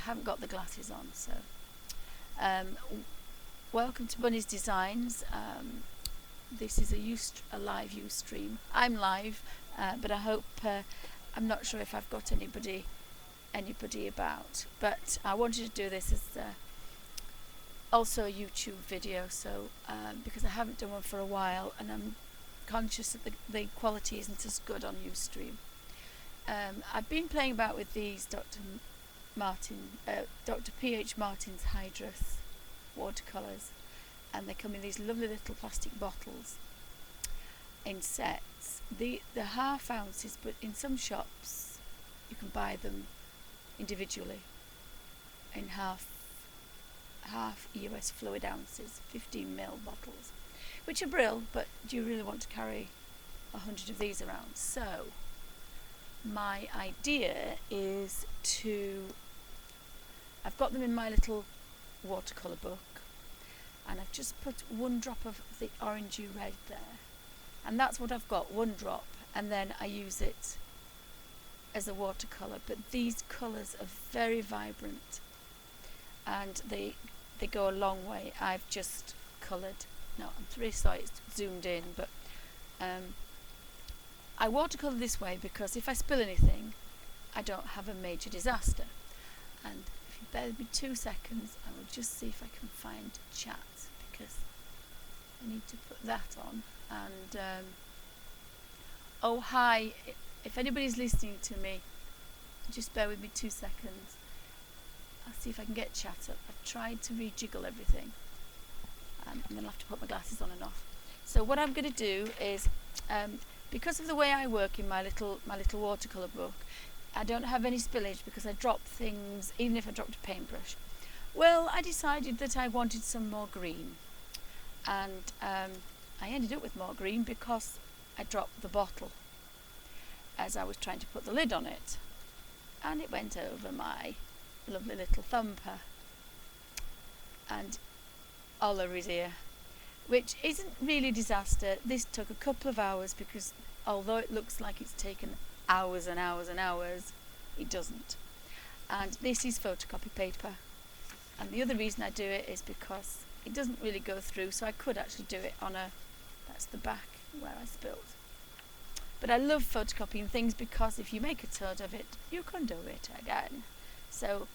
haven't got the glasses on. So welcome to Bunny's Designs. This is a live Ustream. I'm live, but I hope I'm not sure if I've got anybody about, but I wanted to do this as also a YouTube video, so because I haven't done one for a while and I'm conscious that the quality isn't as good on Ustream. I've been playing about with these Dr. P.H. Martin's hydrus watercolours, and they come in these lovely little plastic bottles in sets. The half ounces, but in some shops you can buy them individually in half EOS fluid ounces, 15ml bottles, which are brill, but do you really want to carry 100 of these around? So my idea is I've got them in my little watercolour book, and I've just put one drop of the orangey red there, and that's what I've got, one drop, and then I use it as a watercolour. But these colours are very vibrant and they go a long way. I've just coloured, no, I'm really sorry it's zoomed in, but I watercolour this way because if I spill anything I don't have a major disaster. And if you bear with me 2 seconds, I will just see if I can find chat, because I need to put that on. And oh hi, if anybody's listening to me, just bear with me 2 seconds. I'll see if I can get chat up. I've tried to rejiggle everything, and I'm going to have to put my glasses on and off. So what I'm going to do is, because of the way I work in my little watercolour book, I don't have any spillage because I drop things, even if I dropped a paintbrush. Well, I decided that I wanted some more green, and I ended up with more green because I dropped the bottle as I was trying to put the lid on it, and it went over my lovely little thumper, and Ola is here, which isn't really a disaster. This took a couple of hours because although it looks like it's taken hours and hours and hours, it doesn't. And this is photocopy paper, and the other reason I do it is because it doesn't really go through, so I could actually do it on that's the back where I spilled. But I love photocopying things because if you make a turd of it, you can do it again. So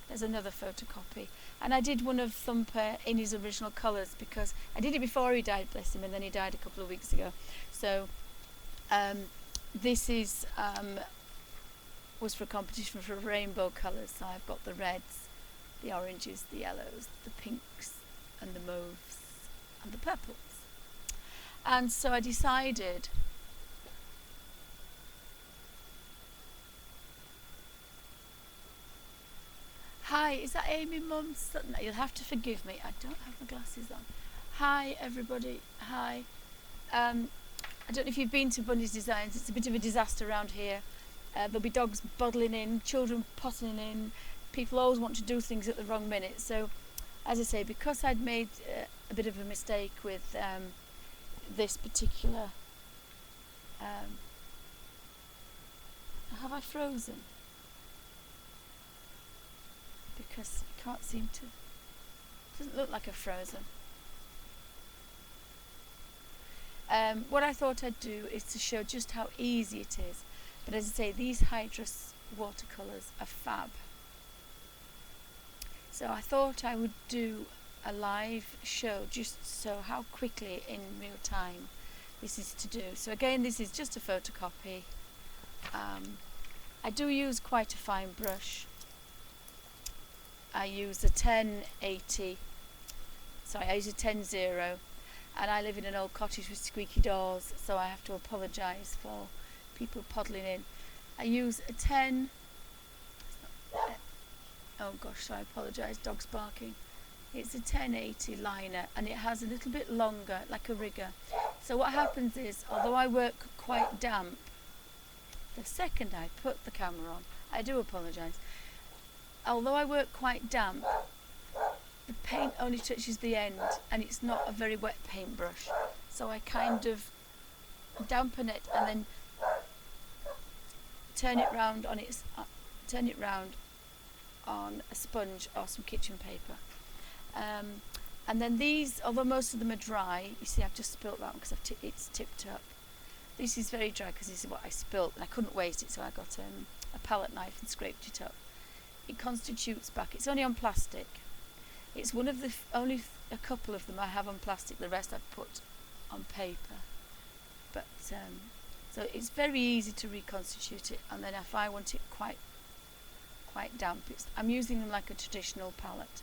there's another photocopy, and I did one of Thumper in his original colours because I did it before he died, bless him, and then he died a couple of weeks ago. So this is was for a competition for rainbow colours, so I've got the reds, the oranges, the yellows, the pinks, and the mauves, and the purples. And so I decided hi, is that Amy Mum Sutton? You'll have to forgive me, I don't have my glasses on. Hi everybody, hi. I don't know if you've been to Bunny's Designs, it's a bit of a disaster around here. There'll be dogs buddling in, children potting in, people always want to do things at the wrong minute. So, as I say, because I'd made a bit of a mistake with this particular... have I frozen? Because I can't seem to... It doesn't look like I've frozen. What I thought I'd do is to show just how easy it is. But as I say, these hydrus watercolours are fab. So I thought I would do a live show just so how quickly in real time this is to do. So again, this is just a photocopy. I do use quite a fine brush. I use a 1080, sorry, I use a 10-0, and I live in an old cottage with squeaky doors, so I have to apologise for people poddling in. I use a 10, oh gosh, I apologise, dog's barking. It's a 1080 liner, and it has a little bit longer, like a rigger. So what happens is, although I work quite damp, the second I put the camera on, I do apologise, although I work quite damp, the paint only touches the end, and it's not a very wet paintbrush, so I kind of dampen it and then turn it round on a sponge or some kitchen paper. And then these, although most of them are dry, you see I've just spilt that one because it's tipped up. This is very dry because this is what I spilt and I couldn't waste it, so I got a palette knife and scraped it up. It constitutes back. It's only on plastic. It's one of the only a couple of them I have on plastic. The rest I've put on paper. But so it's very easy to reconstitute it. And then if I want it quite damp, I'm using them like a traditional palette.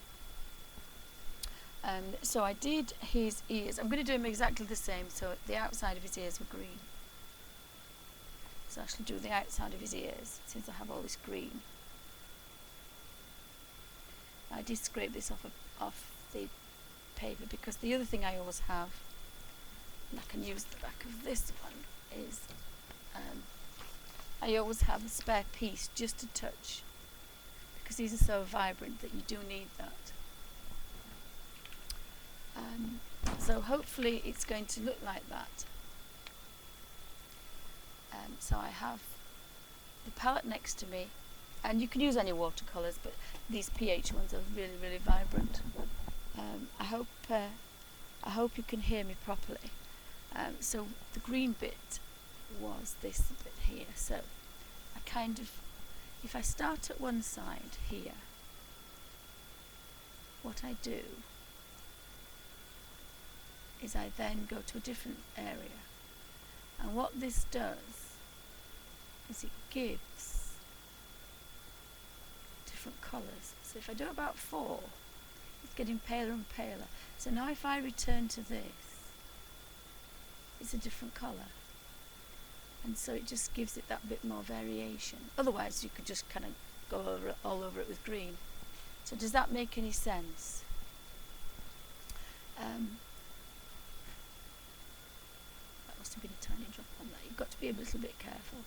So I did his ears. I'm going to do him exactly the same. So the outside of his ears were green. So I shall do the outside of his ears since I have all this green. I did scrape this off the paper because the other thing I always have, and I can use the back of this one, is I always have a spare piece just to touch because these are so vibrant that you do need that. So hopefully it's going to look like that. So I have the palette next to me, and you can use any watercolours, but these pH ones are really, really vibrant. I hope you can hear me properly. So the green bit was this bit here. So I kind of, if I start at one side here, what I do is I then go to a different area, and what this does is it gives different colours. So if I do about 4, it's getting paler and paler. So now if I return to this, it's a different colour, and so it just gives it that bit more variation. Otherwise you could just kind of go all over it with green. So does that make any sense? That must have been a tiny drop on that. You've got to be a little bit careful.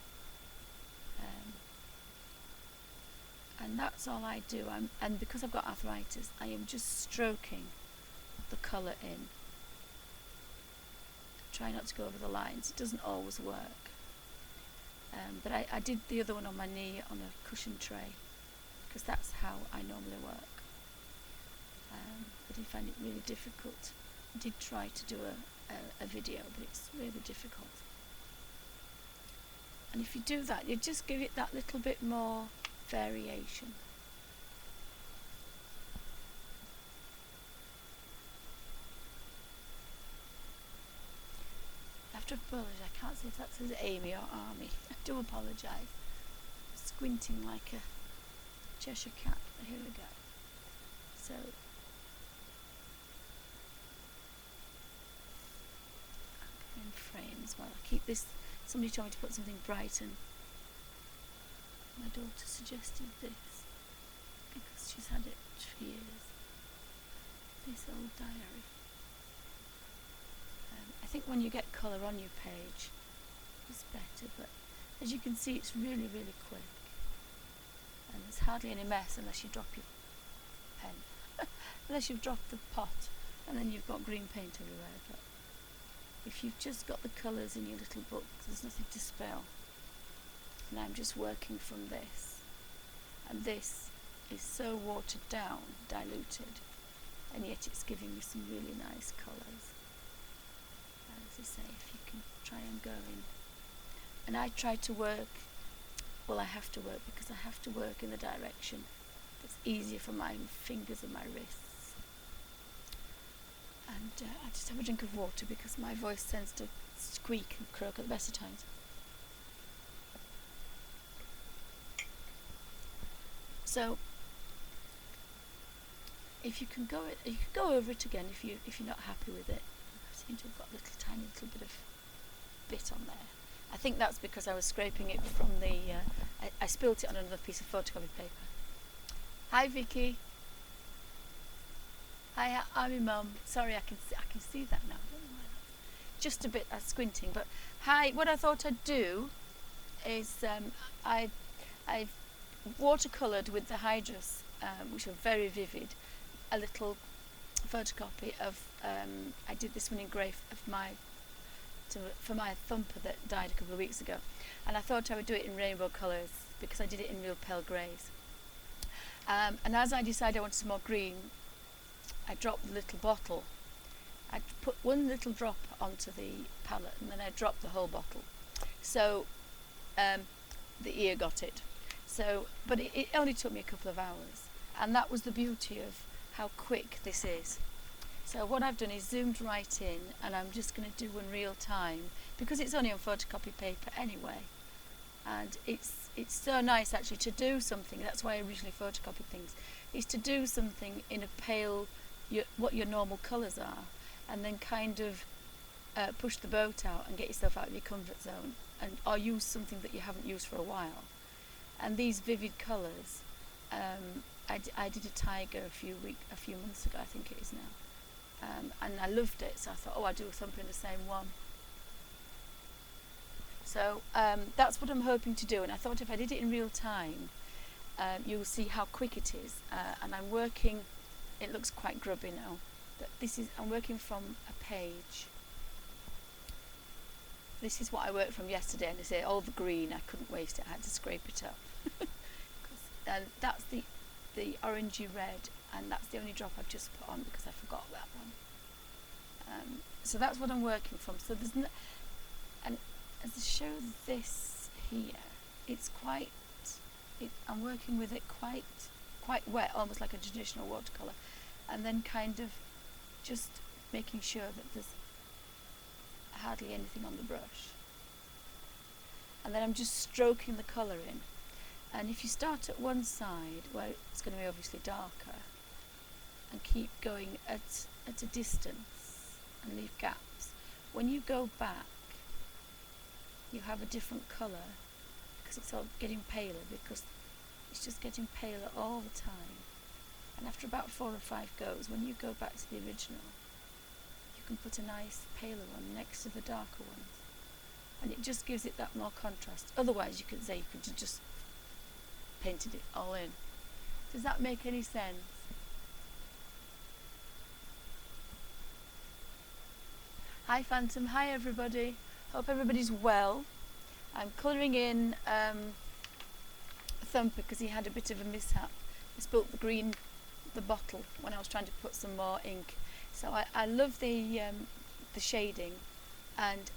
And that's all I do. And because I've got arthritis, I am just stroking the colour in. Try not to go over the lines. It doesn't always work. But I did the other one on my knee on a cushion tray because that's how I normally work. But I find it really difficult. I did try to do a video, but it's really difficult. And if you do that, you just give it that little bit more variation. I have to apologise, I can't see if that says Amy or Army. I do apologise. I'm squinting like a Cheshire cat, but here we go. So I'm in frames while I keep this. Somebody told me to put something bright, and my daughter suggested this because she's had it for years. This old diary. I think when you get colour on your page, it's better, but as you can see, it's really, really quick. And there's hardly any mess unless you drop your pen. Unless you've dropped the pot, and then you've got green paint everywhere. But if you've just got the colours in your little book, there's nothing to spill. And I'm just working from this. And this is so watered down, diluted, and yet it's giving me some really nice colours. As I say, if you can try and go in. And I try to work, well, I have to work because I have to work in the direction that's easier for my fingers and my wrists. And I just have a drink of water because my voice tends to squeak and croak at the best of times. So if you can go over it again if you're not happy with it. I seem to have got a tiny little bit on there. I think that's because I was scraping it from the. I spilt it on another piece of photocopy paper. Hi Vicky. Hi, I'm your mum. Sorry, I can see that now. I don't know why that's just a bit squinting. But hi, what I thought I'd do is I've watercoloured with the hydrus, which are very vivid, a little photocopy of. I did this one in grey for my thumper that died a couple of weeks ago, and I thought I would do it in rainbow colours because I did it in real pale greys. And as I decided I wanted some more green, I dropped the little bottle. I put one little drop onto the palette and then I dropped the whole bottle. So the ear got it. So, but it only took me a couple of hours, and that was the beauty of how quick this is. So what I've done is zoomed right in, and I'm just going to do in real time because it's only on photocopy paper anyway. And it's so nice actually to do something. That's why I originally photocopied things. Is to do something in a pale, what your normal colours are, and then kind of push the boat out and get yourself out of your comfort zone, and or use something that you haven't used for a while. And these vivid colours, I did a tiger a few months ago, I think it is now, and I loved it. So I thought, I'll do something the same one. So that's what I'm hoping to do. And I thought if I did it in real time, you'll see how quick it is. And I'm working. It looks quite grubby now. But I'm working from a page. This is what I worked from yesterday, and I say all the green. I couldn't waste it. I had to scrape it up. And that's the orangey red, and that's the only drop I've just put on because I forgot that one. So that's what I'm working from. So there's and as I show this here, it's I'm working with it quite wet, almost like a traditional watercolour, and then kind of just making sure that there's hardly anything on the brush, and then I'm just stroking the colour in. And if you start at one side where it's going to be obviously darker, and keep going at a distance and leave gaps, when you go back you have a different colour because it's all getting paler, because it's just getting paler all the time. And after about 4 or 5 goes, when you go back to the original, you can put a nice paler one next to the darker ones, and it just gives it that more contrast. Otherwise you could say you could just painted it all in. Does that make any sense? Hi Phantom, hi everybody. Hope everybody's well. I'm colouring in Thumper because he had a bit of a mishap. He spilt the bottle when I was trying to put some more ink. So I love the shading, and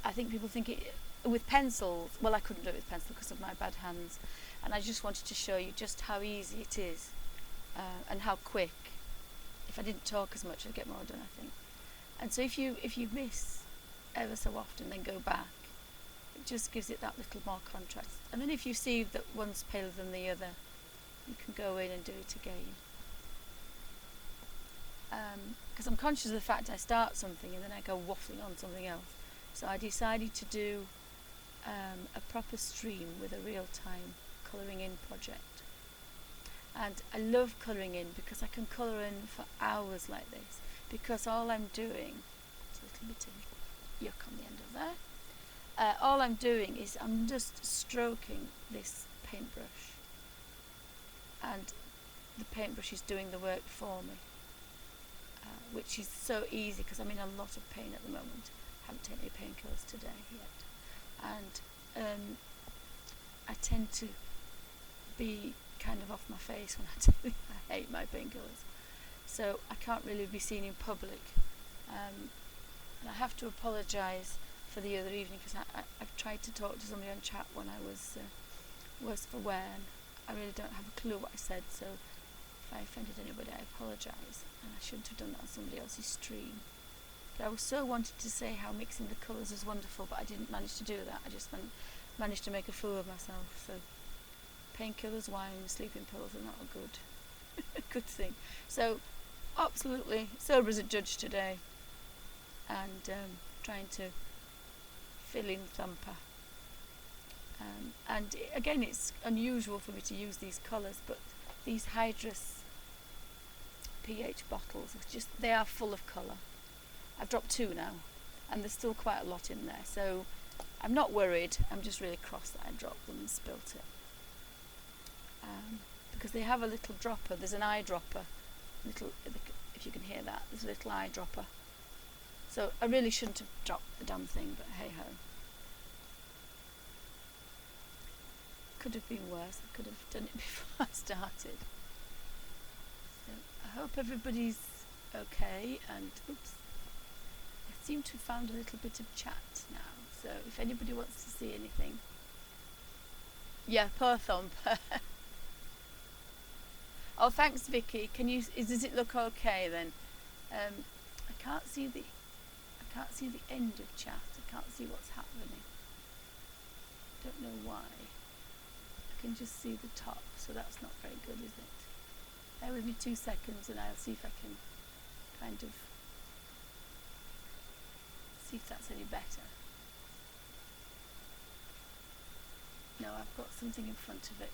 I think people think it with pencils. Well, I couldn't do it with pencil because of my bad hands, and I just wanted to show you just how easy it is and how quick. If I didn't talk as much, I'd get more done, I think. And so if you miss ever so often, then go back. It just gives it that little more contrast. And then if you see that one's paler than the other, you can go in and do it again. Because I'm conscious of the fact I start something and then I go waffling on something else. So I decided to do a proper stream with a real-time colouring in project. And I love colouring in because I can colour in for hours like this, because all I'm doing, it's a little bit of yuck on the end of there, all I'm doing is I'm just stroking this paintbrush, and the paintbrush is doing the work for me, which is so easy because I'm in a lot of pain at the moment. I haven't taken any painkillers today yet, and I tend to be kind of off my face when I tell you I hate my painkillers, so I can't really be seen in public, and I have to apologise for the other evening because I've tried to talk to somebody on chat when I was worse for wear, and I really don't have a clue what I said, so if I offended anybody I apologise, and I shouldn't have done that on somebody else's stream. But I was so wanted to say how mixing the colours is wonderful, but I didn't manage to do that. I just managed to make a fool of myself. So painkillers, wine, sleeping pills are not a good thing. So absolutely sober as a judge today, and trying to fill in Thumper. And again, it's unusual for me to use these colours, but these hydrus pH bottles, they are full of colour. I've dropped 2 now, and there's still quite a lot in there, so I'm not worried. I'm just really cross that I dropped them and spilt it, because they have a little dropper. There's an eyedropper, if you can hear that, there's a little eyedropper. So I really shouldn't have dropped the damn thing, but hey ho. could have been worse. I could have done it before I started. So I hope everybody's okay, and oops, I seem to have found a little bit of chat now, so if anybody wants to see anything. Yeah, poor thump. Oh, thanks, Vicky. Does it look okay then? I can't see the end of chat. I can't see what's happening. Don't know why. I can just see the top, so that's not very good, is it? Bear with me 2 seconds and I'll see if I can kind of see if that's any better. No, I've got something in front of it.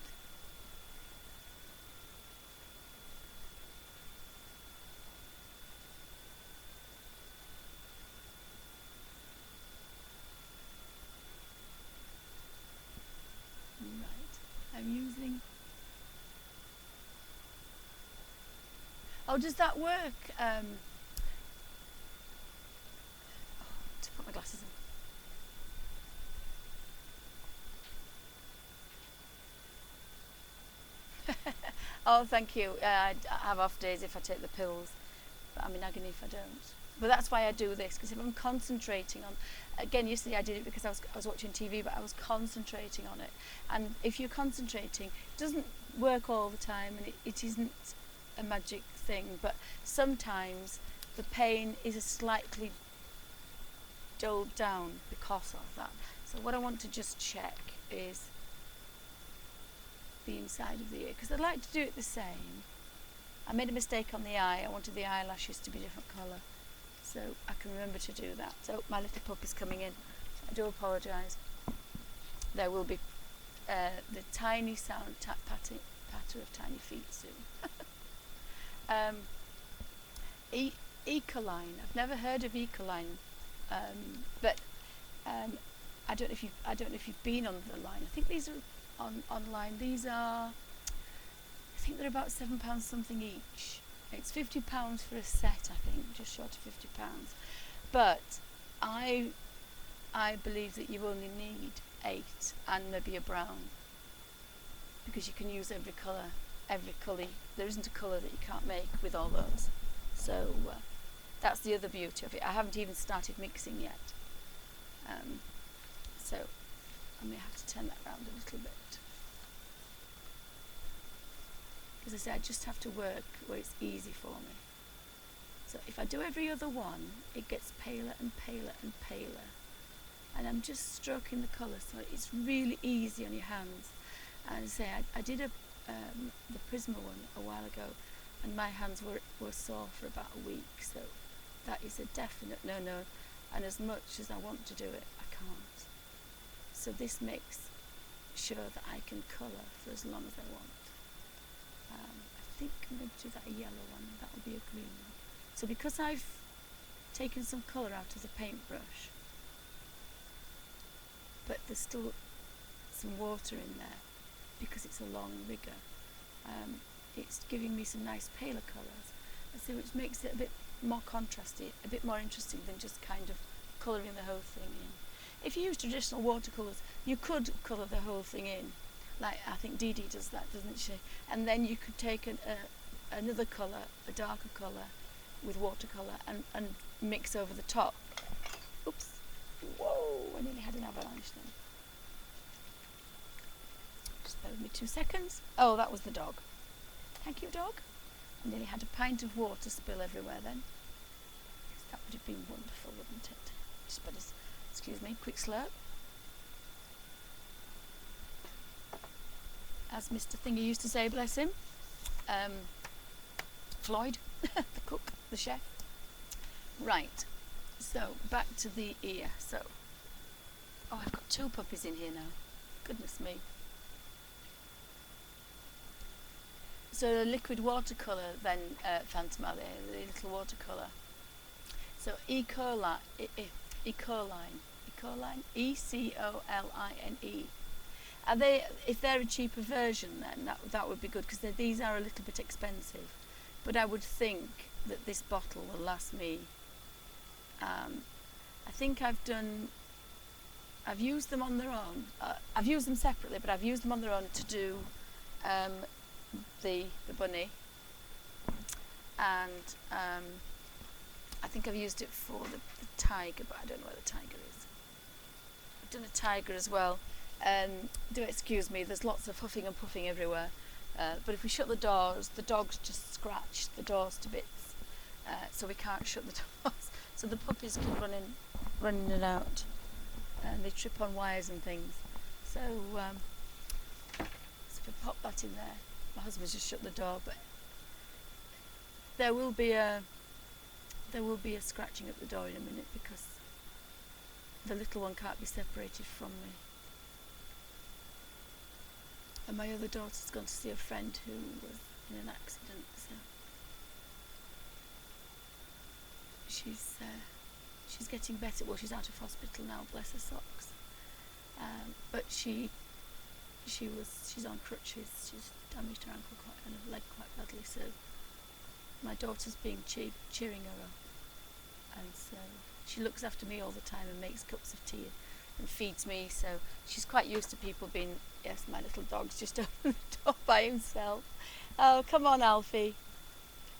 I'm using. Oh, does that work? To put my glasses on. Oh, thank you. I have off days if I take the pills, but I'm in agony if I don't. But that's why I do this, because if I'm concentrating on, again, yesterday I did it because I was watching TV, but I was concentrating on it. And if you're concentrating, it doesn't work all the time, and it isn't a magic thing, but sometimes the pain is slightly dulled down because of that. So what I want to just check is the inside of the ear, because I'd like to do it the same. I made a mistake on the eye. I wanted the eyelashes to be a different colour, so I can remember to do that. So my little pup is coming in. I do apologise. There will be the tiny sound patter of tiny feet soon. Ecoline. I've never heard of Ecoline, but I don't know if you've been on the line. I think these are online. These are, I think they're about £7 something each. It's £50 for a set, I think, just short of £50. But I believe that you only need 8 and maybe a brown, because you can use every colour. There isn't a colour that you can't make with all those. So that's the other beauty of it. I haven't even started mixing yet. So I may have to turn that around a little bit. As I say, I just have to work where it's easy for me. So if I do every other one, it gets paler and paler and paler. And I'm just stroking the colour, so it's really easy on your hands. And as I say, I did the Prisma one a while ago, and my hands were sore for about a week. So that is a definite no-no. And as much as I want to do it, I can't. So this makes sure that I can colour for as long as I want. I think I'm going to do that a yellow one. That will be a green one. So because I've taken some colour out of the paintbrush, but there's still some water in there because it's a long rigger, it's giving me some nice paler colours, so which makes it a bit more contrasty, a bit more interesting than just kind of colouring the whole thing in. If you use traditional watercolours, you could colour the whole thing in, like I think Dee Dee does that, doesn't she? And then you could take another colour, a darker colour, with watercolour and mix over the top. Oops! Whoa! I nearly had an avalanche then. Just bear with me 2 seconds. Oh, that was the dog. Thank you, dog. I nearly had a pint of water spill everywhere then. That would have been wonderful, wouldn't it? Just better, excuse me, quick slurp. As Mr. Thingy used to say, bless him, Floyd, the cook, the chef. Right, so back to the ear. So, oh, I've got 2 puppies in here now. Goodness me. So liquid watercolour then, Phantom Alley, the little watercolour. So Ecoline, E-C-O-L-I-N-E. Are they? If they're a cheaper version, then that would be good, because these are a little bit expensive. But I would think that this bottle will last me. I think I've done I've used them on their own. I've used them separately, but I've used them on their own to do the bunny, and I think I've used it for the tiger, but I don't know where the tiger is. I've done a tiger as well. Do excuse me, there's lots of huffing and puffing everywhere. But if we shut the doors, the dogs just scratch the doors to bits, so we can't shut the doors. So the puppies keep running in and out, and they trip on wires and things. So if I pop that in there, my husband's just shut the door, but there will be a scratching at the door in a minute because the little one can't be separated from me. And my other daughter's gone to see a friend who was in an accident, so she's getting better. Well, she's out of hospital now, bless her socks. But she's on crutches. She's damaged her ankle and her leg quite badly. So my daughter's being cheering her up, and so she looks after me all the time and makes cups of tea and feeds me. So she's quite used to people being. Yes, my little dog's just opened the door by himself. Oh, come on, Alfie.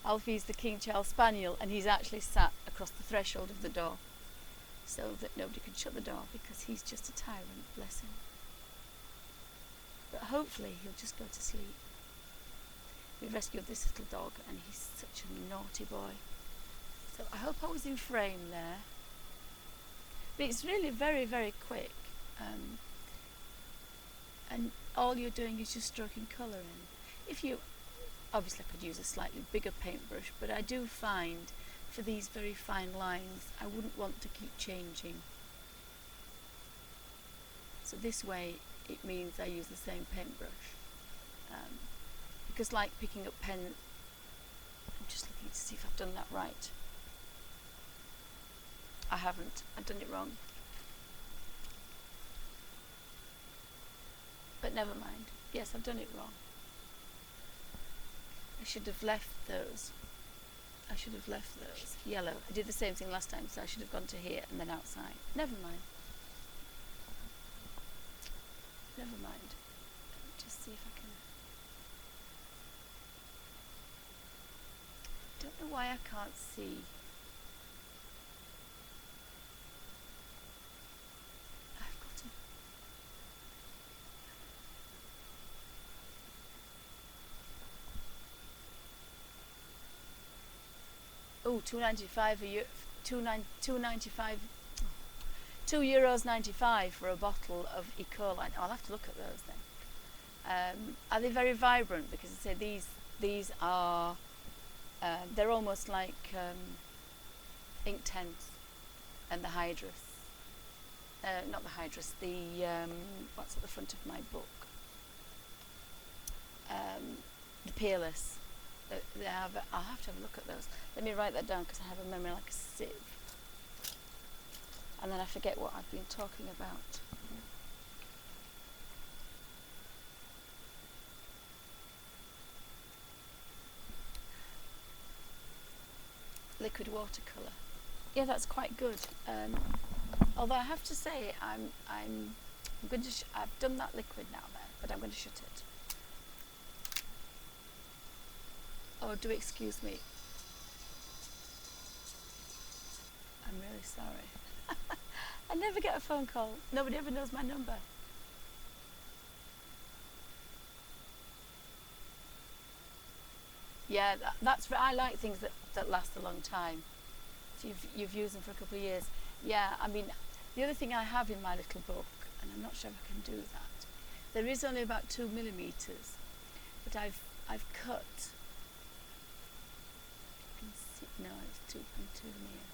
Alfie's the King Charles Spaniel, and he's actually sat across the threshold of the door so that nobody can shut the door because he's just a tyrant, bless him. But hopefully he'll just go to sleep. We rescued this little dog, and he's such a naughty boy. So I hope I was in frame there. But it's really very, very quick. And all you're doing is just stroking colour in. Obviously I could use a slightly bigger paintbrush, but I do find for these very fine lines I wouldn't want to keep changing. So this way it means I use the same paintbrush. Because like picking up pen, I'm just looking to see if I've done that right. I haven't, I've done it wrong. But never mind. Yes, I've done it wrong. I should have left those yellow. I did the same thing last time, so I should have gone to here and then outside. Never mind. Never mind. Let me just see if I can. Don't know why I can't see. Oh, €2.95 €2.95 for a bottle of E. coli. Oh, I'll have to look at those then. Are they very vibrant? Because I say these are they're almost like ink tents, and the hydrus. Not the hydrus. The what's at the front of my book? The peerless. I'll have to have a look at those. Let me write that down because I have a memory like a sieve. And then I forget what I've been talking about. Liquid watercolour. Yeah, that's quite good. Although I have to say, I'm going to. I've done that liquid now there, but I'm going to shut it. Oh, do excuse me. I'm really sorry. I never get a phone call. Nobody ever knows my number. Yeah, I like things that last a long time. So you've used them for a couple of years. Yeah, I mean, the other thing I have in my little book, and I'm not sure if I can do that, there is only about 2mm, but I've cut. No, it's 2.2 here.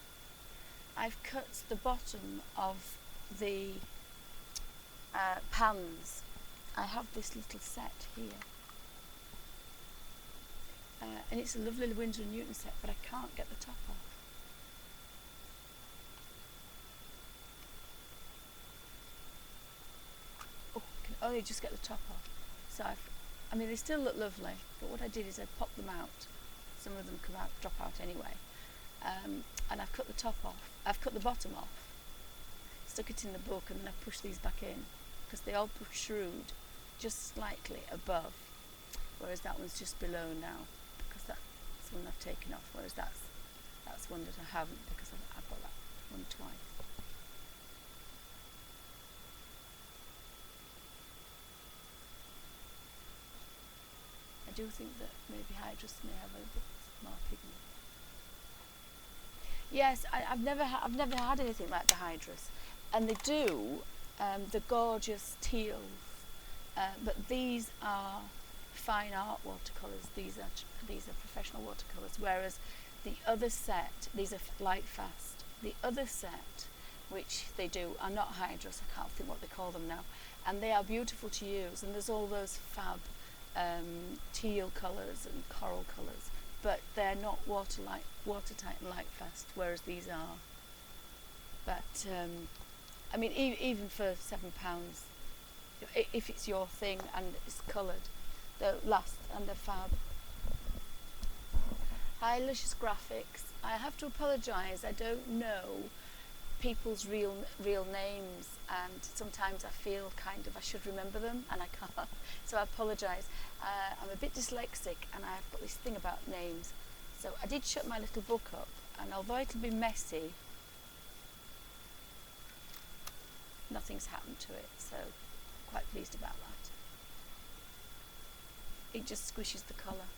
I've cut the bottom of the pans. I have this little set here. And it's a lovely Winsor & Newton set, but I can't get the top off. Oh, I can only just get the top off. So I mean, they still look lovely, but what I did is I popped them out. Some of them drop out anyway. And I've cut the top off. I've cut the bottom off. stuck it in the book, and then I pushed these back in because they all protrude just slightly above, whereas that one's just below now because that's one I've taken off, whereas that's one that I haven't because I've got that one twice. I do think that maybe hydrus may have a bit more pigment. Yes, I've never had anything like the hydrus, and they do the gorgeous teals, but these are fine art watercolours. These are professional watercolours, whereas the other set, these are light fast. The other set, which they do, are not hydrus. I can't think what they call them now, and they are beautiful to use. And there's all those fab teal colours and coral colours, but they're not watertight and light fast, whereas these are. But I mean, even for £7, if it's your thing and it's coloured, they'll last and they're fab. Hi, Luscious Graphics. I have to apologise. I don't know people's real names, and sometimes I feel kind of I should remember them and I can't. So I apologise. I'm a bit dyslexic and I've got this thing about names. So I did shut my little book up, and although it'll be messy, nothing's happened to it, so I'm quite pleased about that. It just squishes the colour.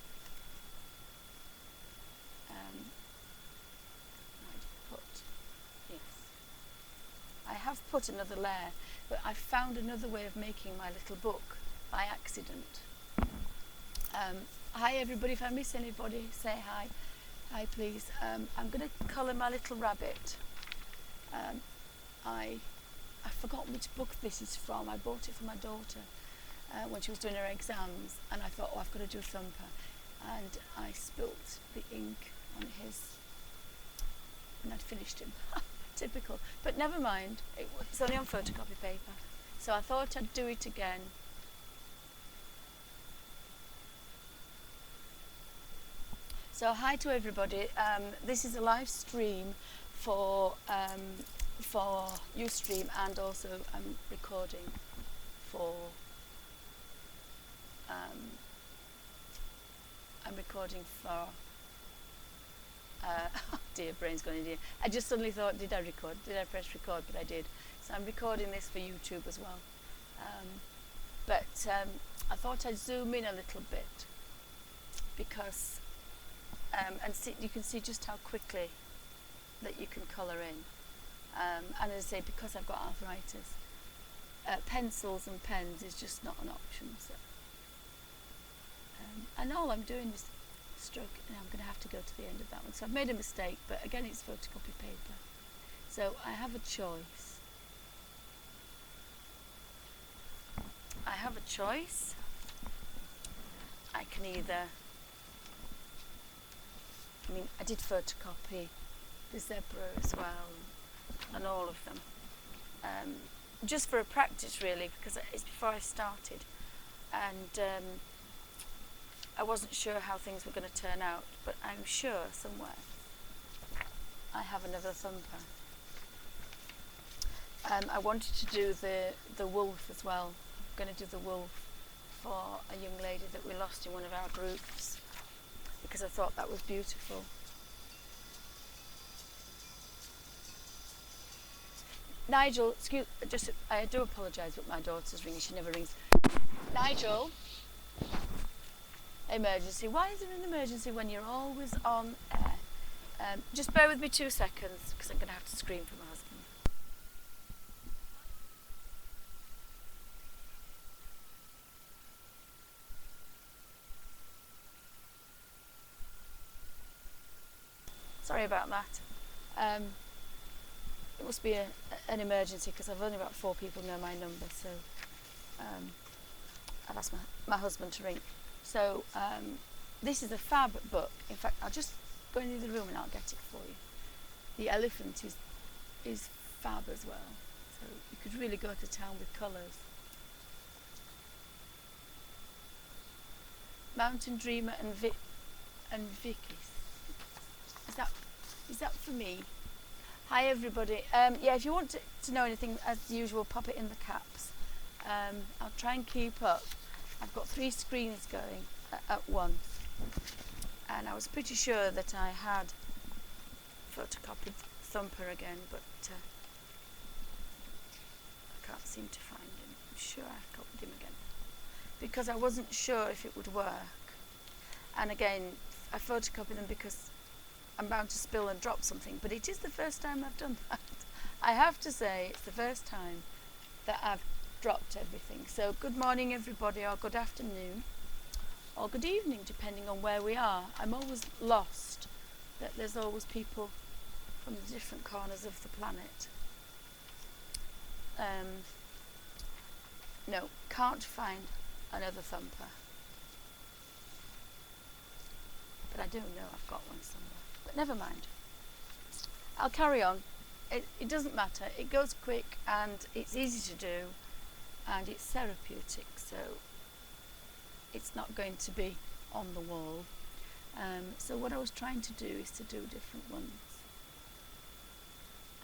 I have put another layer, but I found another way of making my little book by accident. Hi everybody, if I miss anybody, say hi. Hi please. I'm going to colour my little rabbit. I forgot which book this is from. I bought it for my daughter when she was doing her exams, and I thought, oh, I've got to do Thumper. And I spilt the ink on his, and I'd finished him. Typical, but never mind, it's only on photocopy paper, so I thought I'd do it again. So hi to everybody. This is a live stream for Ustream, and also I'm recording for oh dear, brain's gone in here. I just suddenly thought, did I record? Did I press record? But I did. So I'm recording this for YouTube as well. I thought I'd zoom in a little bit because, and see, you can see just how quickly that you can colour in. And as I say, because I've got arthritis, pencils and pens is just not an option. So, and all I'm doing is stroke, and I'm going to have to go to the end of that one. So I've made a mistake, but again it's photocopy paper. So I have a choice. I can either, I did photocopy the zebra as well, and all of them. Just for a practice really, because it's before I started. And I wasn't sure how things were going to turn out, but I'm sure somewhere I have another Thumper. I wanted to do the wolf as well. I'm going to do the wolf for a young lady that we lost in one of our groups, because I thought that was beautiful. Nigel, I do apologise, but my daughter's ringing. She never rings. Nigel. Emergency. Why is there an emergency when you're always on air? Just bear with me 2 seconds, because I'm going to have to scream for my husband. Sorry about that. It must be an emergency, because I've only about 4 people know my number, so I've asked my husband to ring. So this is a fab book. In fact, I'll just go into the room and I'll get it for you. The elephant is fab as well. So you could really go to town with colours. Mountain Dreamer and Vicky's. Is that for me? Hi everybody. Yeah, if you want to know anything, as usual, pop it in the caps. I'll try and keep up. I've got 3 screens going at once, and I was pretty sure that I had photocopied Thumper again, but I can't seem to find him. I'm sure I copied him again because I wasn't sure if it would work. And again, I photocopied them because I'm bound to spill and drop something, but it is the first time I've done that. I have to say, it's the first time that I've dropped everything. So good morning everybody, or good afternoon, or good evening, depending on where we are. I'm always lost that there's always people from the different corners of the planet. No, can't find another Thumper. But I do know I've got one somewhere. But never mind. I'll carry on. It doesn't matter. It goes quick and it's easy to do and it's therapeutic, so it's not going to be on the wall. So what I was trying to do is to do different ones.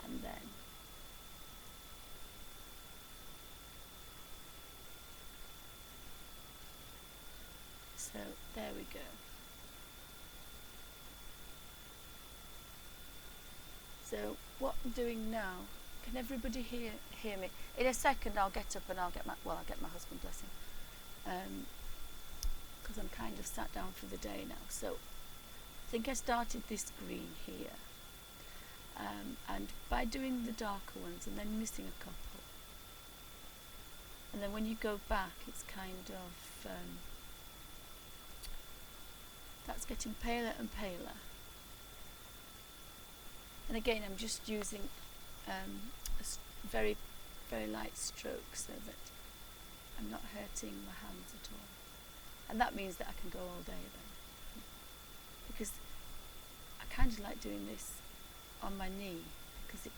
And then so there we go. So what I'm doing now, can everybody hear me? In a second I'll get up and I'll get my husband, bless him, because I'm kind of sat down for the day now. So I think I started this green here, and by doing the darker ones and then missing a couple, and then when you go back it's kind of, that's getting paler and paler. And again, I'm just using very, very light strokes so that I'm not hurting my hands at all. And that means that I can go all day then. Because I kind of like doing this on my knee, because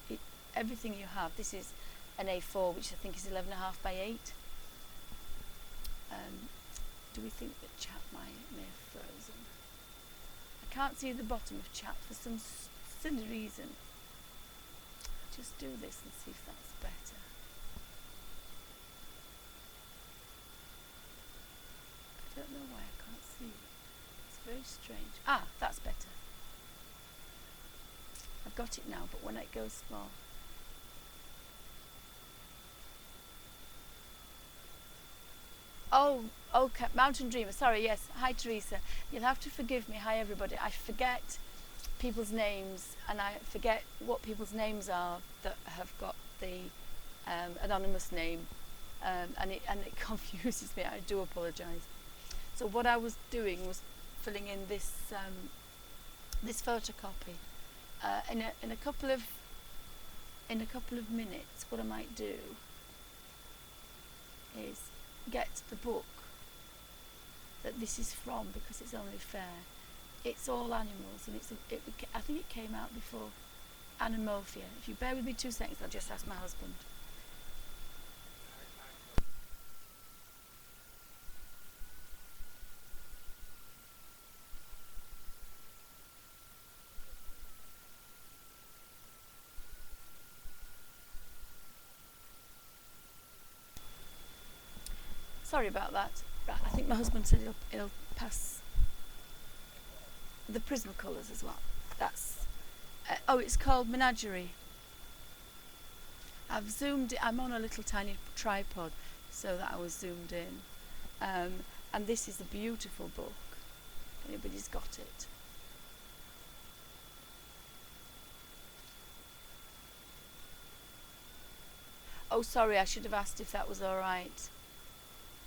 everything you have, this is an A4, which I think is 11.5 by 8. Do we think that chat may have frozen? I can't see the bottom of chat for some silly reason. I'll just do this and see if that's better. I don't know why I can't see it. It's very strange. Ah, that's better. I've got it now, but when it goes small. Oh, okay, Mountain Dreamer, sorry, yes. Hi Teresa. You'll have to forgive me. Hi everybody. I forget people's names, and I forget what people's names are that have got the anonymous name, and it confuses me. I do apologise. So what I was doing was filling in this this photocopy. In a couple of minutes, what I might do is get the book that this is from, because it's only fair. It's all animals, and I think it came out before Animorphia. If you bear with me 2 seconds, I'll just ask my husband. Sorry about that. Right, I think my husband said he'll pass the Prismacolors as well. That's oh, it's called Menagerie. I've zoomed it. I'm on a little tiny tripod so that I was zoomed in, and this is a beautiful book. Anybody's got it? Oh, sorry, I should have asked if that was all right.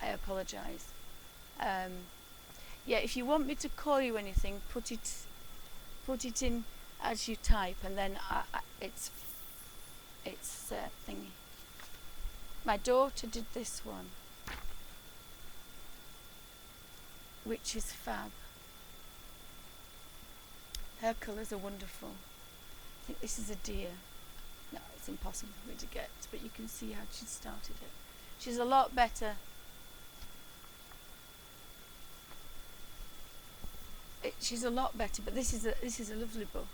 I apologise. Yeah, if you want me to call you anything, put it in as you type, and then it's thingy. My daughter did this one, which is fab. Her colours are wonderful. I think this is a deer. No, it's impossible for me to get, but you can see how she started it. She's a lot better. She's a lot better, but this is a lovely book.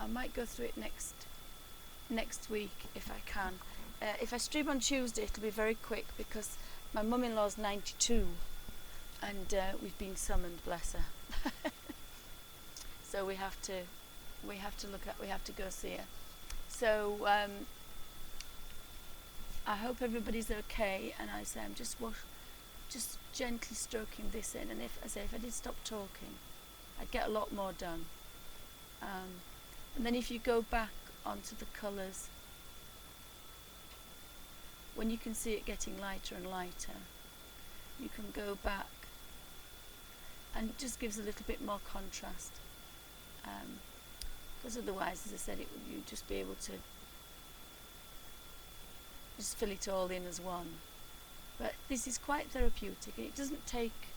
I might go through it next next week if I can. If I stream on Tuesday, it'll be very quick because my mum-in-law's 92 and we've been summoned, bless her. So we have to go see her. So I hope everybody's okay, and I say I'm just gently stroking this in, and if I did stop talking, I'd get a lot more done. And then if you go back onto the colours, when you can see it getting lighter and lighter, you can go back, and it just gives a little bit more contrast. Because otherwise, as I said, you'd just be able to just fill it all in as one. But this is quite therapeutic, and it doesn't take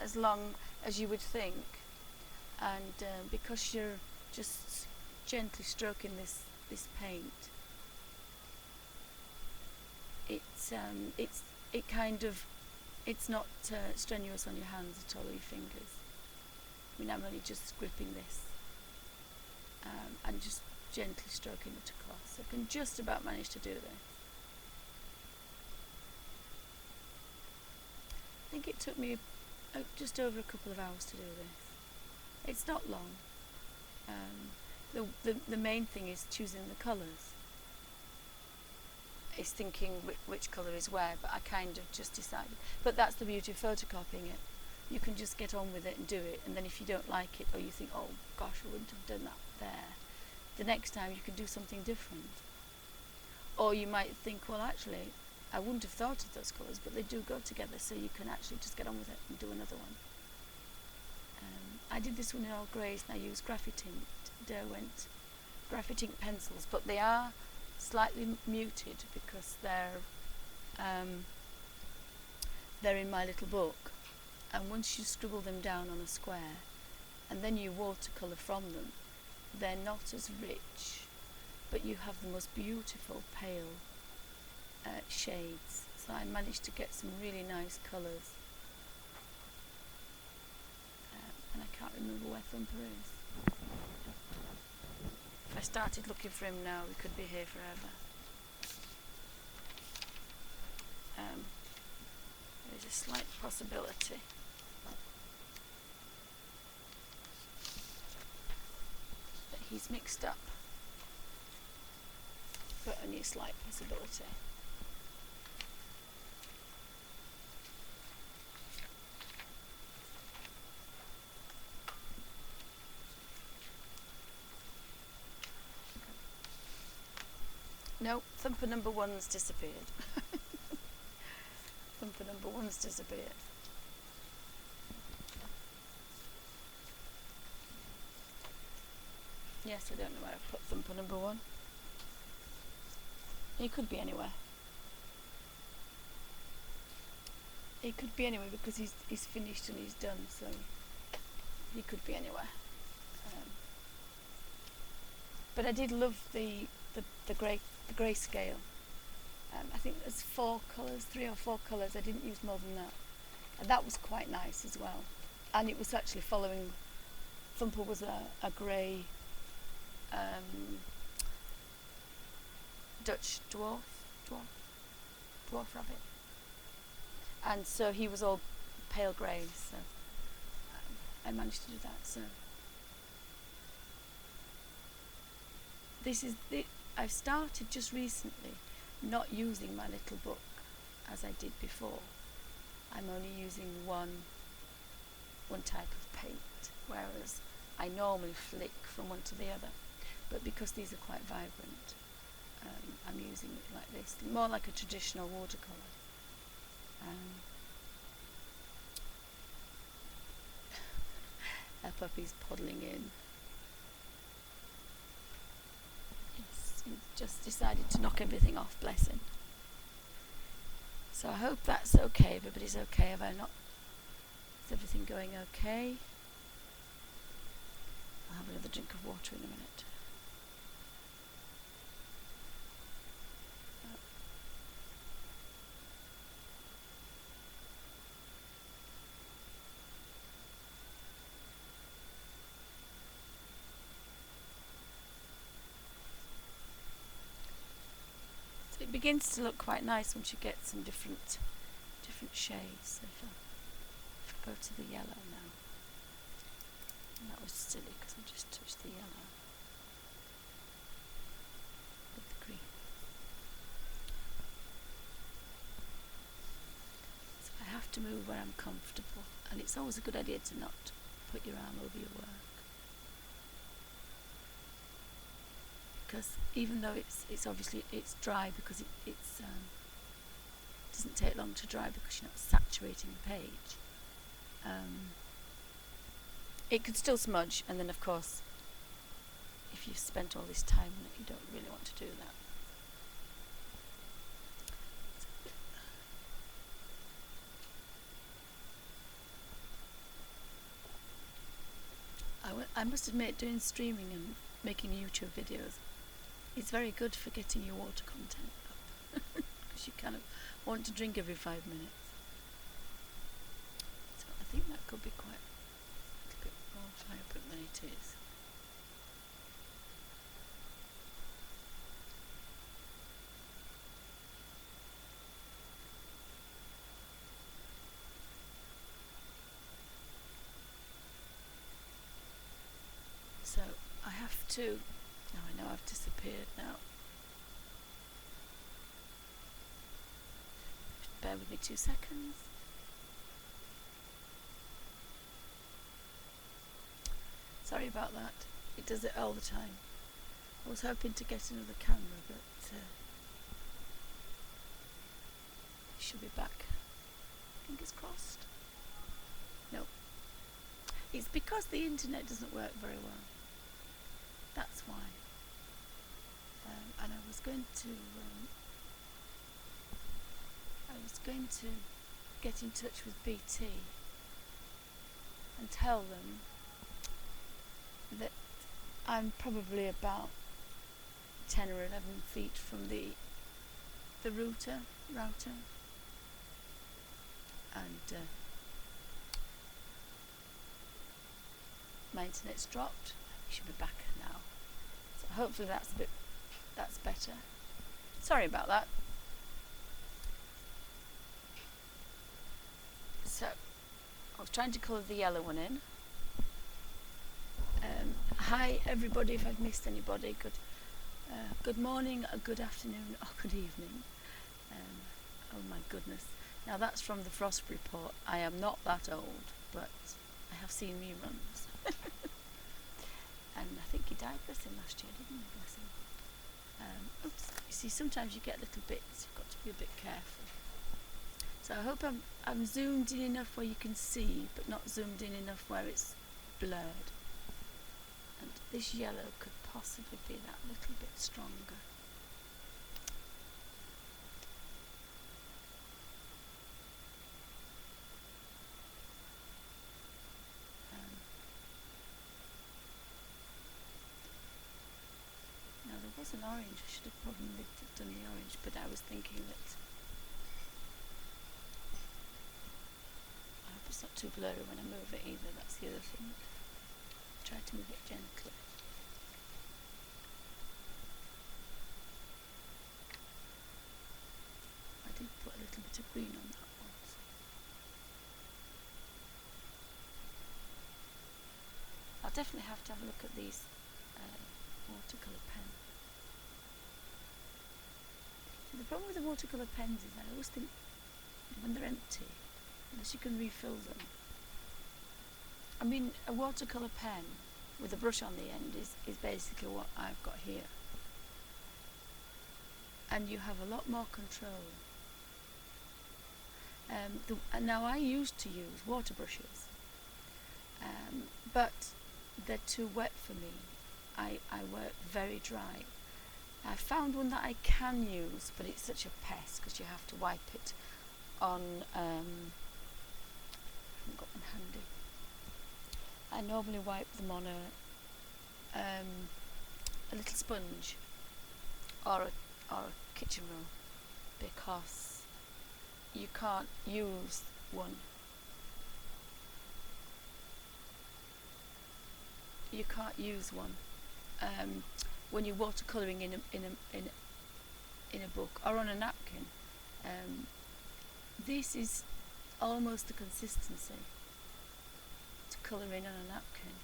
as long as you would think. And because you're just gently stroking this paint, it's not strenuous on your hands at all, or your fingers. I mean, I'm only just gripping this and just gently stroking it across. I can just about manage to do this. I think it took me just over a couple of hours to do this. It's not long. The main thing is choosing the colours. It's thinking which colour is where, but I kind of just decided. But that's the beauty of photocopying it. You can just get on with it and do it, and then if you don't like it, or you think, oh gosh, I wouldn't have done that there, the next time you can do something different. Or you might think, well, actually, I wouldn't have thought of those colours, but they do go together, so you can actually just get on with it and do another one. I did this one in all greys, and I used Derwent graphite ink pencils, but they are slightly muted because they're in my little book. And once you scribble them down on a square, and then you watercolour from them, they're not as rich, but you have the most beautiful pale shades. So I managed to get some really nice colours. And I can't remember where Thumper is. If I started looking for him now, we could be here forever. There's a slight possibility. That he's mixed up. But only a slight possibility. No, Thumper number one's disappeared. Thumper number one's disappeared. Yes, I don't know where I've put Thumper number one. He could be anywhere. He could be anywhere because he's finished and he's done, so he could be anywhere. But I did love the grayscale. I think there's 3 or 4 colours. I didn't use more than that. And that was quite nice as well. And it was actually following, Thumper was a grey Dutch dwarf rabbit. And so he was all pale grey, so I managed to do that. So I've started just recently not using my little book as I did before. I'm only using one type of paint, whereas I normally flick from one to the other. But because these are quite vibrant, I'm using it like this, more like a traditional watercolour. Our puppy's puddling in. He just decided to knock everything off, bless him. So I hope that's okay, everybody's okay. Have I not? Is everything going okay? I'll have another drink of water in a minute. begins to look quite nice once you get some different shades. So if I go to the yellow now, and that was silly because I just touched the yellow with the green. So I have to move where I'm comfortable, and it's always a good idea to not put your arm over your work, because even though it's obviously it's dry, because it doesn't take long to dry because you're not saturating the page, it could still smudge, and then of course if you've spent all this time on it, you don't really want to do that. I must admit, doing streaming and making YouTube videos is very good for getting your water content up, because you kind of want to drink every 5 minutes. So I think that could be quite a little bit more vibrant than it is. So I have to, now I know I've disappeared now. Just bear with me 2 seconds. Sorry about that, it does it all the time. I was hoping to get another camera, but it should be back. Fingers crossed. No. It's because the internet doesn't work very well. That's why. And I was going to get in touch with BT and tell them that I'm probably about 10 or 11 feet from the router, and my internet's dropped. It should be back now. So hopefully that's better. Sorry about that. So I was trying to colour the yellow one in. Hi everybody, if I've missed anybody, good morning, good afternoon, or good evening. Oh my goodness. Now that's from the Frost Report. I am not that old, but I have seen reruns. And I think he died bless him last year, didn't he? Bless him. Oops. You see, sometimes you get little bits. You've got to be a bit careful. So I hope I'm zoomed in enough where you can see, but not zoomed in enough where it's blurred. And this yellow could possibly be that little bit stronger. Now there was an orange. I should have probably done the orange, but I was thinking that I hope it's not too blurry when I move it either. That's the other thing. Try to move it gently. I did put a little bit of green on that one. So. I'll definitely have to have a look at these watercolour pens. So the problem with the watercolour pens is I always think when they're empty, unless you can refill them. I mean, a watercolour pen with a brush on the end is basically what I've got here. And you have a lot more control. Now I used to use water brushes, but they're too wet for me. I work very dry. I found one that I can use, but it's such a pest because you have to wipe it on, I haven't got one handy. I normally wipe them on a little sponge or a kitchen roll, because you can't use one. You can't use one when you're watercolouring in a book or on a napkin. This is almost the consistency to colour in on a napkin.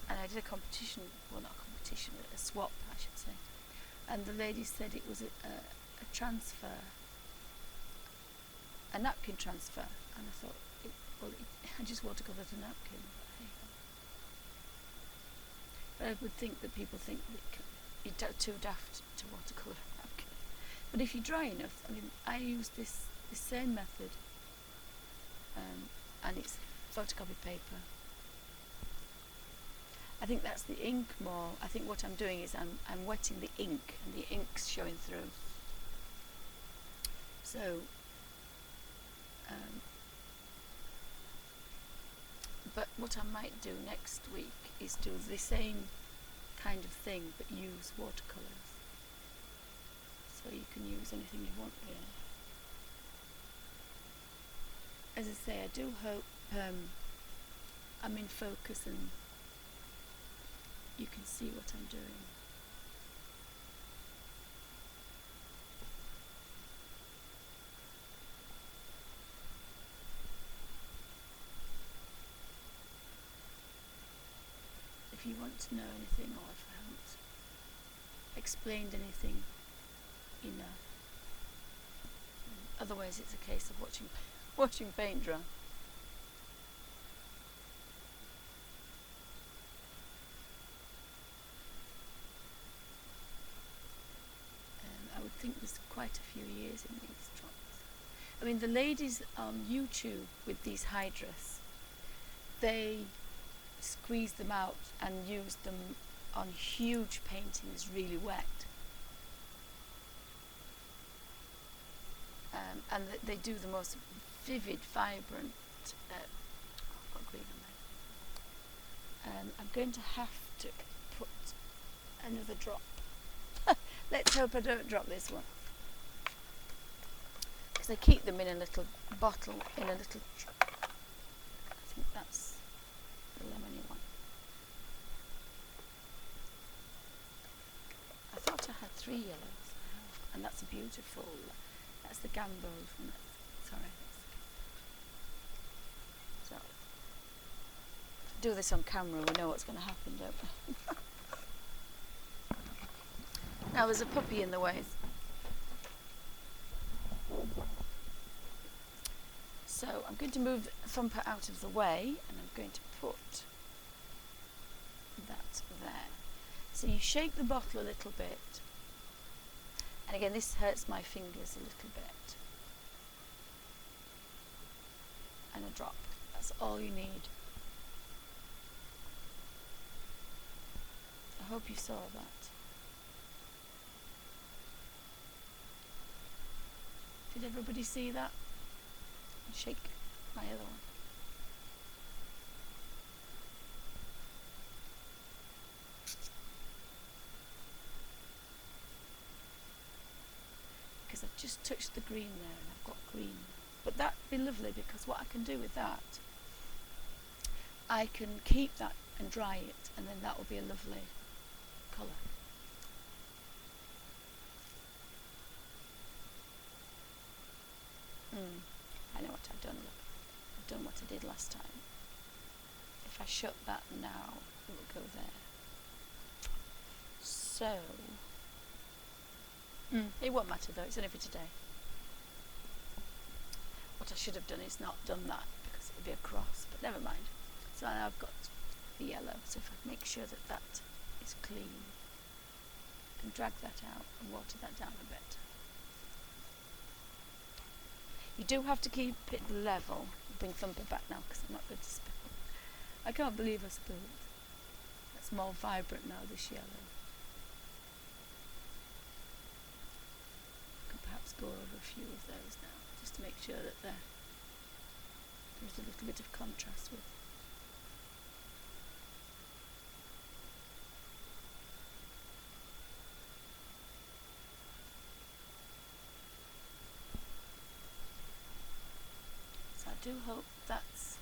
And I did a competition, well not a competition, a swap I should say, and the lady said it was a transfer, a napkin transfer, and I thought, I just watercoloured a napkin, but I would think that people think that you're too daft to watercolour a napkin. But if you're dry enough, I mean, I use this same method, and it's photocopy paper. I think that's the ink more. I think what I'm doing is I'm wetting the ink, and the ink's showing through. So, but what I might do next week is do the same kind of thing, but use watercolours. So you can use anything you want, really. As I say, I do hope I'm in focus and you can see what I'm doing. If you want to know anything, or if I haven't explained anything enough, otherwise it's a case of watching paint dry. I would think there's quite a few years in these drops. I mean, the ladies on YouTube with these hydrus, they squeeze them out and use them on huge paintings really wet. And they do the most vivid, vibrant, I've got green on there. I'm going to have to put another drop. Let's hope I don't drop this one. Because I keep them in a little bottle, in a little, I think that's the lemony one. I thought I had 3 yellows, and that's a beautiful, that's the gamboge one. Sorry. So, do this on camera, we know what's going to happen, don't we? Now there's a puppy in the way. So I'm going to move Thumper out of the way, and I'm going to put that there. So you shake the bottle a little bit, and again this hurts my fingers a little bit, and a drop. That's all you need. I hope you saw that. Did everybody see that? Shake my other one. Because I've just touched the green there and I've got green. But that'd be lovely, because what I can do with that, I can keep that and dry it, and then that will be a lovely colour. I know what I've done, look. I've done what I did last time. If I shut that now, it will go there. So, it won't matter though, it's only for today. What I should have done is not done that, because it would be a cross, but never mind. So now I've got the yellow, so if I make sure that that is clean, and drag that out and water that down a bit. You do have to keep it level. I'll bring Thumper back now because I'm not going to spill. I can't believe I spilled. That's more vibrant now, this yellow. I can perhaps go over a few of those now, just to make sure that there's a little bit of contrast with. I do hope that's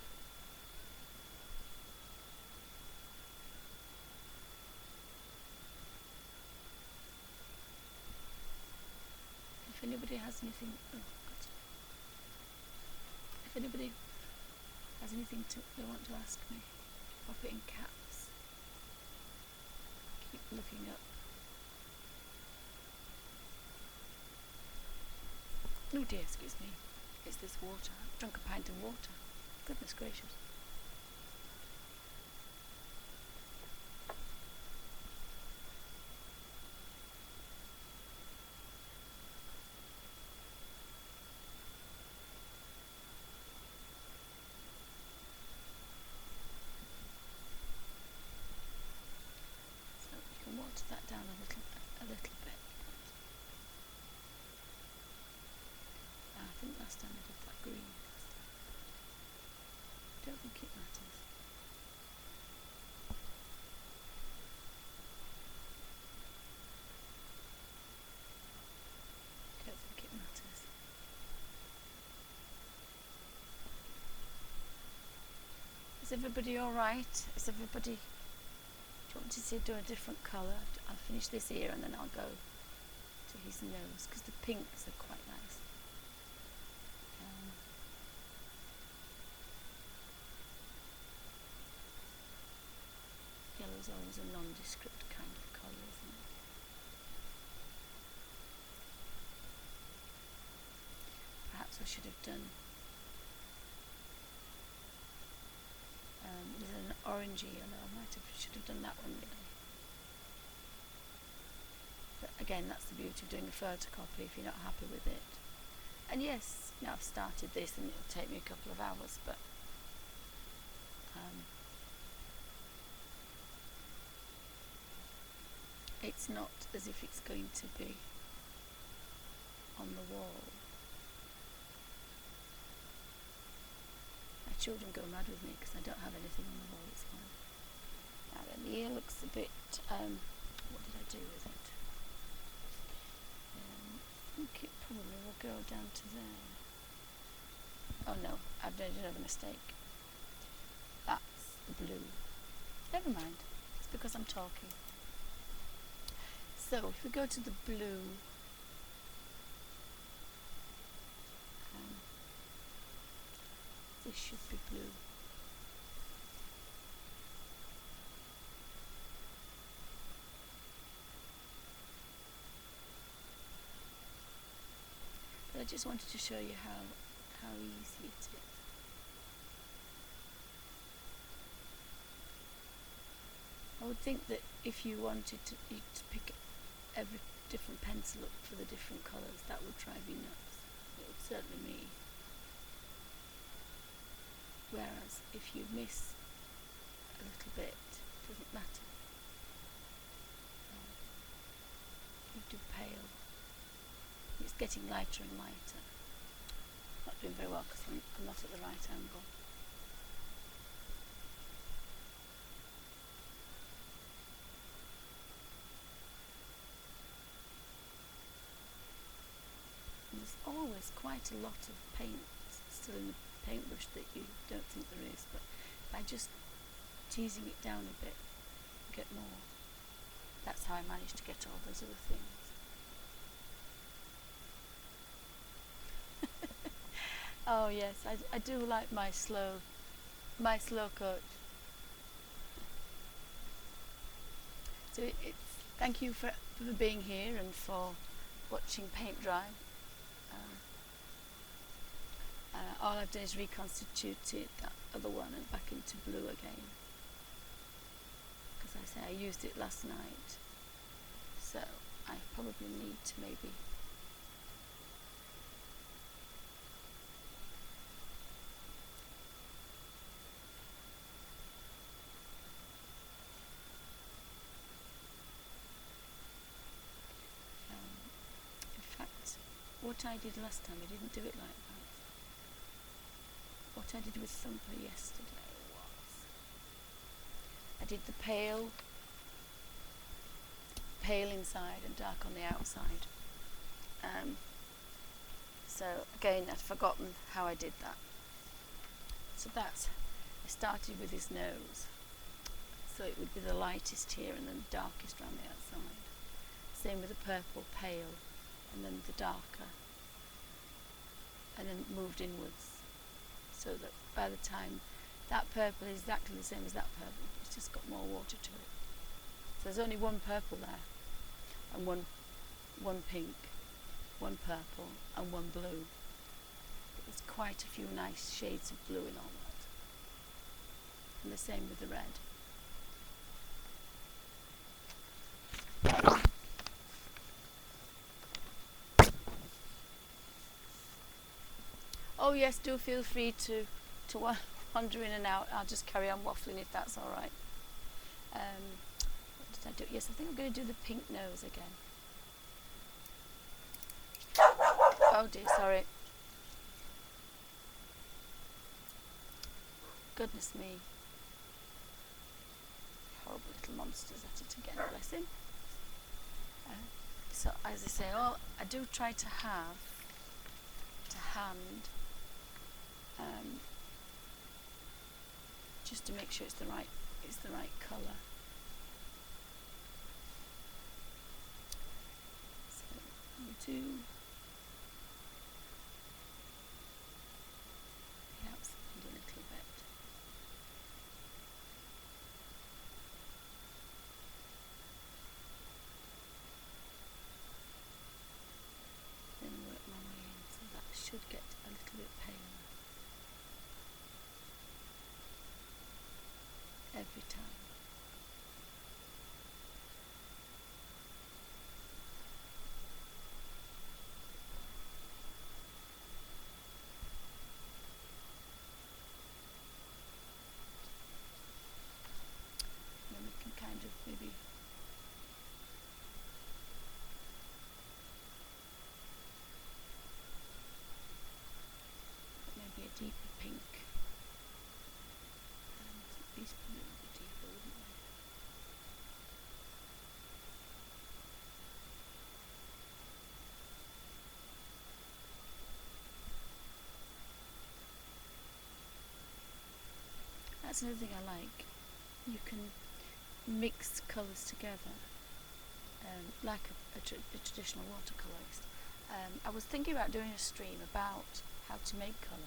there's anything. Oh, God. If anybody has anything they want to ask me, pop it in caps. Keep looking up. Oh dear, excuse me. It's this water. I've drunk a pint of water. Goodness gracious. So you can water that down a little bit. I think last time I did that green. Don't think it matters. Don't think it matters. Is everybody alright? Is everybody... Do you want me to do a different colour? I'll finish this ear and then I'll go to his nose, because the pinks are quite nice. Yellow's always a nondescript kind of colour, isn't it? Perhaps I should have done... there's an orangey yellow. Should have done that one really. But again, that's the beauty of doing a photocopy if you're not happy with it. And yes, now I've started this and it'll take me a couple of hours, but it's not as if it's going to be on the wall. My children go mad with me because I don't have anything on the wall. It's fine. Now then, the ear looks a bit, what did I do with it? I think it probably will go down to there. Oh no, I've made another mistake. That's the blue. Never mind, it's because I'm talking. So if we go to the blue, this should be blue. But I just wanted to show you how easy it is. I would think that if you wanted to pick every different pencil up for the different colours, that would drive you nuts. It would certainly me. Whereas if you miss a little bit, it doesn't matter. You do pale. It's getting lighter and lighter. Not doing very well because I'm not at the right angle. And there's always quite a lot of paint still in the paintbrush that you don't think there is, but by just teasing it down a bit, you get more. That's how I managed to get all those other things. Oh yes, I do like my slow coach. So thank you for being here and for watching paint dry. All I've done is reconstituted that other one and back into blue again. Because I say I used it last night, so I probably need to maybe in fact, what I did last time, I didn't do it like that. What I did with Thumper yesterday was I did the pale inside and dark on the outside. So again, I'd forgotten how I did that. So I started with his nose. So it would be the lightest here and then the darkest around the outside. Same with the purple pale and then the darker and then moved inwards, so that by the time that purple is exactly the same as that purple, it's just got more water to it. So there's only one purple there, and one pink, one purple, and one blue. But there's quite a few nice shades of blue in all that. And the same with the red. Oh yes, do feel free to wander in and out. I'll just carry on waffling if that's all right. What did I do? Yes, I think I'm going to do the pink nose again. Oh dear, sorry. Goodness me. Horrible little monsters at it again, bless him. So as I say, I do try to have to hand just to make sure it's the right colour. So we'll do the outside a little bit. Then work my way in, so that should get a little bit paler every time. And then we can kind of maybe a deeper pink. And these probably would be deeper, wouldn't they? That's another thing I like. You can mix colours together, like a traditional watercolourist. I was thinking about doing a stream about how to make colours.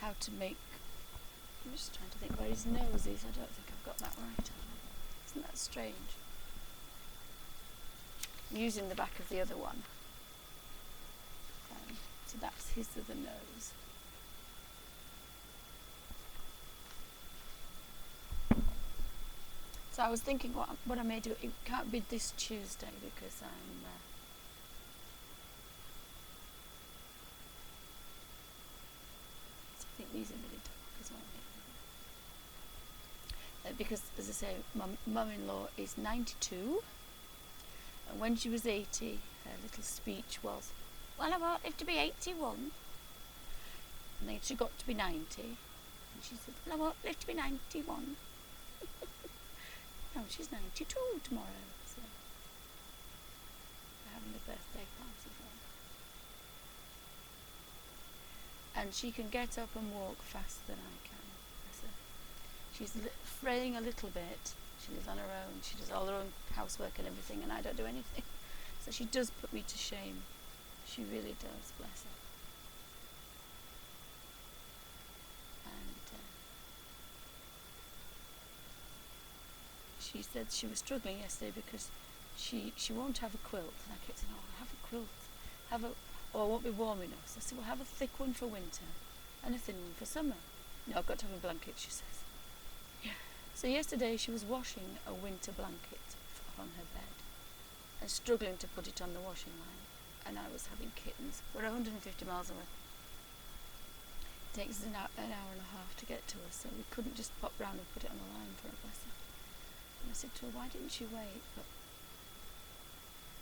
How to make... I'm just trying to think where his nose is. I don't think I've got that right. Isn't that strange? I'm using the back of the other one. So that's his other nose. So I was thinking what I may do. It can't be this Tuesday because I'm... I think these are really dark as well. Because, as I say, my mum-in-law is 92, and when she was 80, her little speech was, "Well, I won't live to be 81." And then she got to be 90, and she said, "Well, I won't live to be 91." No, she's 92 tomorrow, so we're having a birthday party for her. And she can get up and walk faster than I can. So she's fraying a little bit. She lives on her own. She does all her own housework and everything, and I don't do anything. So she does put me to shame. She really does, bless her. She said she was struggling yesterday because she won't have a quilt, and I kept saying, "Oh, have a quilt, or it won't be warm enough." So I said, "Well, have a thick one for winter and a thin one for summer." "No, I've got to have a blanket," she says. Yeah. So yesterday she was washing a winter blanket on her bed and struggling to put it on the washing line, and I was having kittens. We're 150 miles away. It takes us an hour and a half to get to us, so we couldn't just pop round and put it on the line for her, bless her. And I said to her, "Why didn't you wait?" But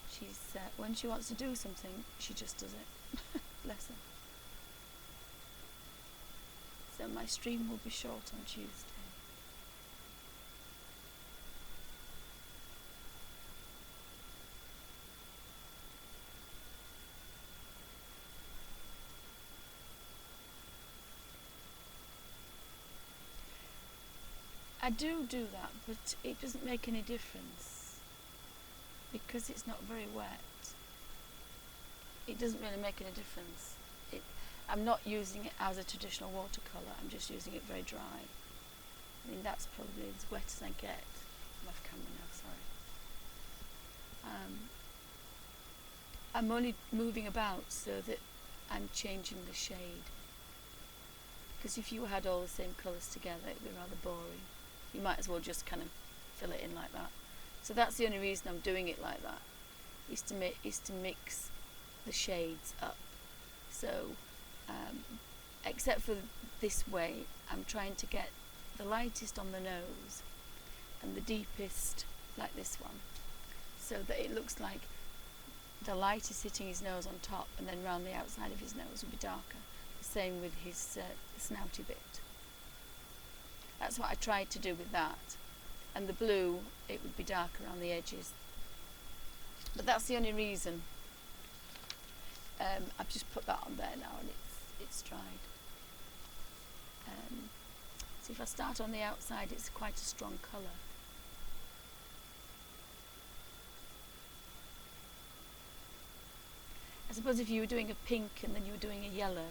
she's when she wants to do something, she just does it. Bless her. So my stream will be short on Tuesday. I do that, but it doesn't make any difference because it's not very wet. it doesn't really make any difference. I'm not using it as a traditional watercolour, I'm just using it very dry. I mean, that's probably as wet as I get. I'm off camera now, sorry. I'm only moving about so that I'm changing the shade. Because if you had all the same colours together, it would be rather boring. You might as well just kind of fill it in like that. So that's the only reason I'm doing it like that, is to mix the shades up. So, except for this way, I'm trying to get the lightest on the nose and the deepest like this one, so that it looks like the light is hitting his nose on top, and then round the outside of his nose will be darker. The same with his snouty bit. That's what I tried to do with that. And the blue, it would be darker around the edges. But that's the only reason. I've just put that on there now, and it's dried. So if I start on the outside, it's quite a strong colour. I suppose if you were doing a pink and then you were doing a yellow,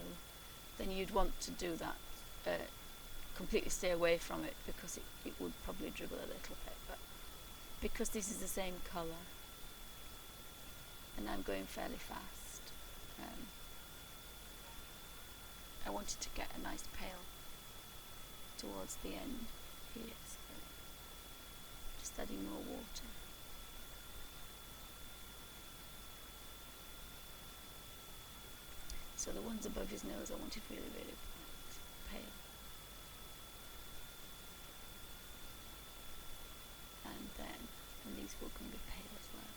then you'd want to do that, completely stay away from it, because it would probably dribble a little bit. But because this is the same colour, and I'm going fairly fast, I wanted to get a nice pale towards the end here, so just adding more water. So the ones above his nose I wanted really, really pale. And these will can be pale as well.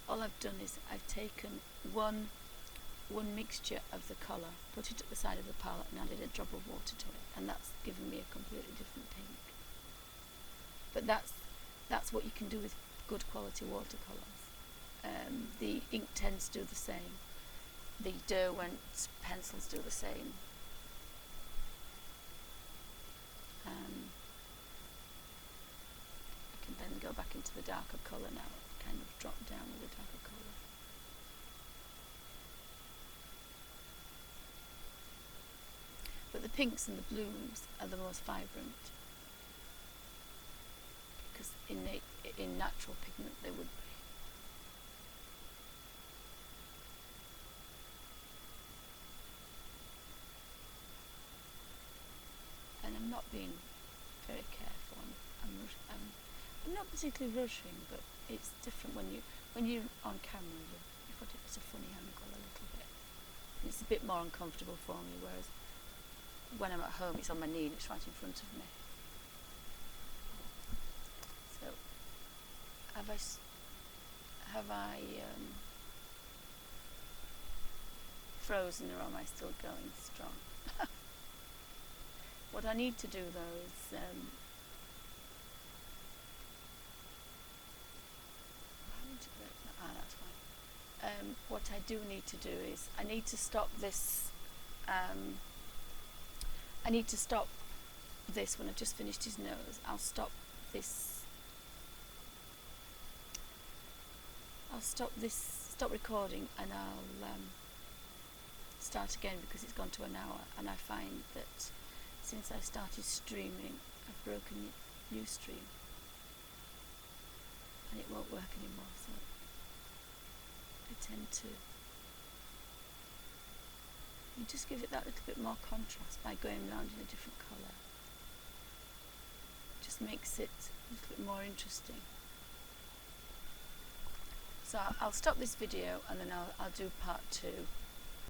All I've done is I've taken one mixture of the colour, put it at the side of the palette and added a drop of water to it, and that's given me a completely different pink. But that's what you can do with good quality watercolours. The ink tends to do the same. The Derwent pencils do the same. I can then go back into the darker colour now, kind of drop down with the darker colour. But the pinks and the blues are the most vibrant, because in natural pigment they would be. And I'm not being very careful. I'm not particularly rushing, but it's different when you're on camera. You've got it at a funny angle a little bit. And it's a bit more uncomfortable for me, whereas when I'm at home, it's on my knee and it's right in front of me. So, have I frozen, or am I still going strong? What I need to do though is that's fine. What I do need to do is I need to stop this. I need to stop this when I've just finished his nose. I'll stop this. Stop recording, and I'll start again, because it's gone to an hour, and I find that since I started streaming, I've broken Ustream, and it won't work anymore, so I tend to just give it that little bit more contrast by going around in a different colour. Just makes it a little bit more interesting. So I'll stop this video, and then I'll do part 2.